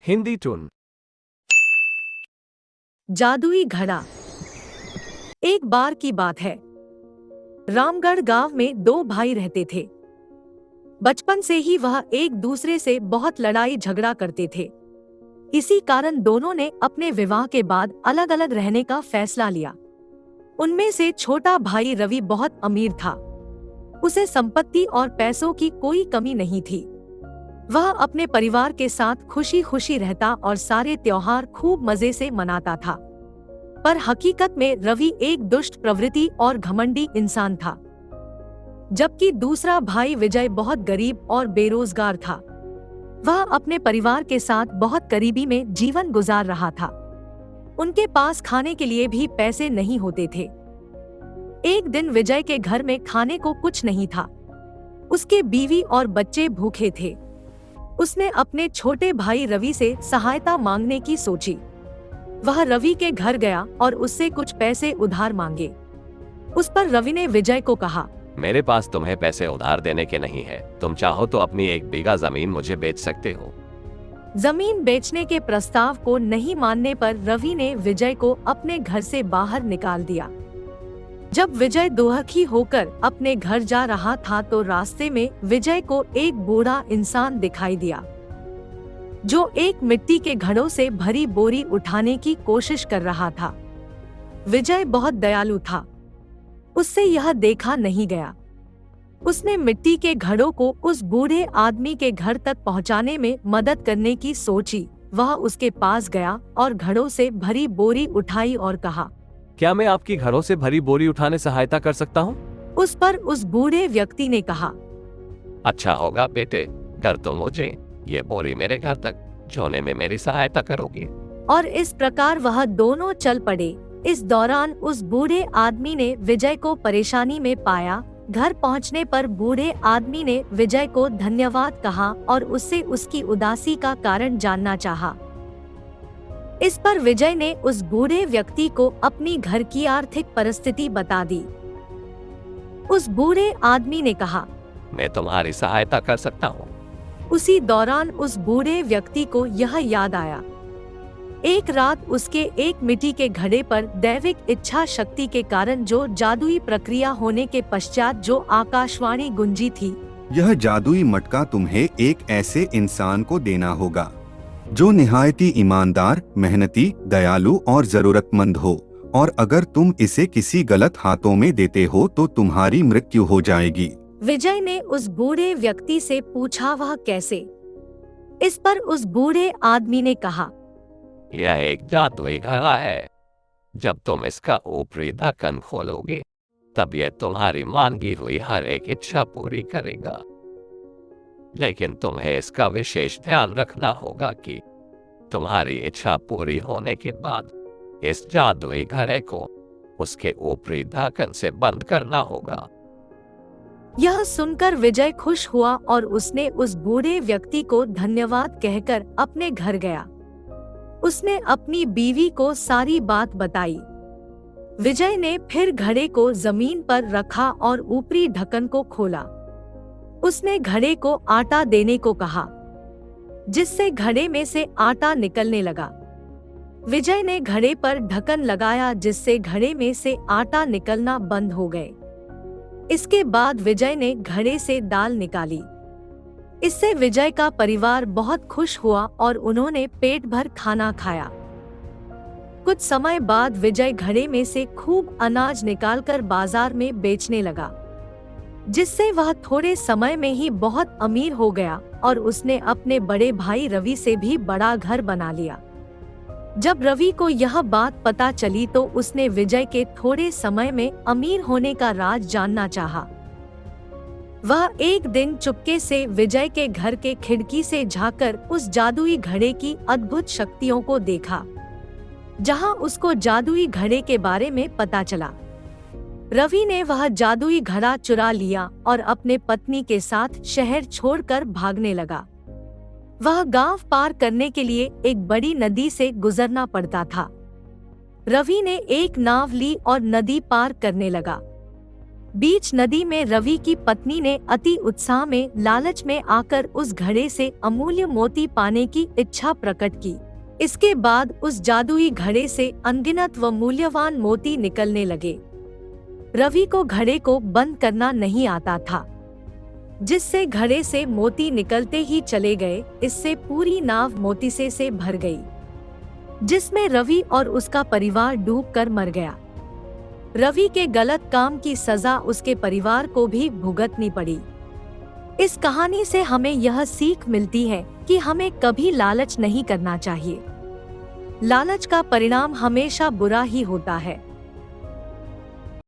Hindi twin. जादुई घड़ा। एक बार की बात है। रामगढ़ गांव में दो भाई रहते थे। बचपन से ही वह एक दूसरे से बहुत लड़ाई झगड़ा करते थे। इसी कारण दोनों ने अपने विवाह के बाद अलग अलग रहने का फैसला लिया। उनमें से छोटा भाई रवि बहुत अमीर था। उसे संपत्ति और पैसों की कोई कमी नहीं थी। वह अपने परिवार के साथ खुशी खुशी रहता और सारे त्योहार खूब मजे से मनाता था। पर हकीकत में रवि एक दुष्ट प्रवृत्ति और घमंडी इंसान था। जबकि दूसरा भाई विजय बहुत गरीब और बेरोजगार था। वह अपने परिवार के साथ बहुत करीबी में जीवन गुजार रहा था। उनके पास खाने के लिए भी पैसे नहीं होते थे। एक दिन विजय के घर में खाने को कुछ नहीं था। उसके बीवी और बच्चे भूखे थे। उसने अपने छोटे भाई रवि से सहायता मांगने की सोची। वह रवि के घर गया और उससे कुछ पैसे उधार मांगे। उस पर रवि ने विजय को कहा, मेरे पास तुम्हें पैसे उधार देने के नहीं है। तुम चाहो तो अपनी 1 बीघा जमीन मुझे बेच सकते हो। जमीन बेचने के प्रस्ताव को नहीं मानने पर रवि ने विजय को अपने घर से बाहर निकाल दिया। जब विजय दुखी होकर अपने घर जा रहा था तो रास्ते में विजय को एक बूढ़ा इंसान दिखाई दिया, जो एक मिट्टी के घड़ों से भरी बोरी उठाने की कोशिश कर रहा था। विजय बहुत दयालु था। उससे यह देखा नहीं गया। उसने मिट्टी के घड़ों को उस बूढ़े आदमी के घर तक पहुंचाने में मदद करने की सोची। वह उसके पास गया और घड़ों से भरी बोरी उठाई और कहा, क्या मैं आपकी घरों से भरी बोरी उठाने सहायता कर सकता हूँ? उस पर उस बूढ़े व्यक्ति ने कहा, अच्छा होगा बेटे, कर तो मुझे ये बोरी मेरे घर तक जोने में मेरी सहायता करोगी। और इस प्रकार वह दोनों चल पड़े। इस दौरान उस बूढ़े आदमी ने विजय को परेशानी में पाया। घर पहुंचने पर बूढ़े आदमी ने विजय को धन्यवाद कहा और उससे उसकी उदासी का कारण जानना चाहा। इस पर विजय ने उस बूढ़े व्यक्ति को अपनी घर की आर्थिक परिस्थिति बता दी। उस बूढ़े आदमी ने कहा, मैं तुम्हारी सहायता कर सकता हूँ। उसी दौरान उस बूढ़े व्यक्ति को यह याद आया। एक रात उसके एक मिट्टी के घड़े पर दैविक इच्छा शक्ति के कारण जो जादुई प्रक्रिया होने के पश्चात जो आकाशवाणी गुंजी थी, यह जादुई मटका तुम्हें एक ऐसे इंसान को देना होगा जो निहायती ईमानदार, मेहनती, दयालु और जरूरतमंद हो, और अगर तुम इसे किसी गलत हाथों में देते हो तो तुम्हारी मृत्यु हो जाएगी। विजय ने उस बूढ़े व्यक्ति से पूछा, वह कैसे? इस पर उस बूढ़े आदमी ने कहा, यह एक जादुई घड़ा है। जब तुम इसका ऊपरी ढक्कन खोलोगे तब यह तुम्हारी मांगी हुई हर एक इच्छा पूरी करेगा। लेकिन तुम्हें इसका विशेष ध्यान रखना होगा कि तुम्हारी इच्छा पूरी होने के बाद इस जादुई घड़े को उसके ऊपरी ढक्कन से बंद करना होगा। यह सुनकर विजय खुश हुआ और उसने उस बूढ़े व्यक्ति को धन्यवाद कहकर अपने घर गया। उसने अपनी बीवी को सारी बात बताई। विजय ने फिर घड़े को जमीन पर रखा और ऊपरी ढक्कन को खोला। उसने घड़े को आटा देने को कहा, जिससे घड़े में से आटा निकलने लगा। विजय ने घड़े पर ढक्कन लगाया, जिससे घड़े में से आटा निकलना बंद हो गए। इसके बाद विजय ने घड़े से दाल निकाली। इससे विजय का परिवार बहुत खुश हुआ और उन्होंने पेट भर खाना खाया। कुछ समय बाद विजय घड़े में से खूब अनाज निकालकर बाजार में बेचने लगा, जिससे वह थोड़े समय में ही बहुत अमीर हो गया और उसने अपने बड़े भाई रवि से भी बड़ा घर बना लिया। जब रवि को यह बात पता चली तो उसने विजय के थोड़े समय में अमीर होने का राज जानना चाहा। वह एक दिन चुपके से विजय के घर के खिड़की से झांककर उस जादुई घड़े की अद्भुत शक्तियों को देखा, जहां उसको जादुई घड़े के बारे में पता चला। रवि ने वह जादुई घड़ा चुरा लिया और अपने पत्नी के साथ शहर छोड़कर भागने लगा। वह गांव पार करने के लिए एक बड़ी नदी से गुजरना पड़ता था। रवि ने एक नाव ली और नदी पार करने लगा। बीच नदी में रवि की पत्नी ने अति उत्साह में लालच में आकर उस घड़े से अमूल्य मोती पाने की इच्छा प्रकट की। इसके बाद उस जादुई घड़े से अनगिनत व मूल्यवान मोती निकलने लगे। रवि को घड़े को बंद करना नहीं आता था, जिससे घड़े से मोती निकलते ही चले गए। इससे पूरी नाव मोती से भर गई, जिसमें रवि और उसका परिवार डूबकर मर गया। रवि के गलत काम की सजा उसके परिवार को भी भुगतनी पड़ी। इस कहानी से हमें यह सीख मिलती है कि हमें कभी लालच नहीं करना चाहिए। लालच का परिणाम हमेशा बुरा ही होता है।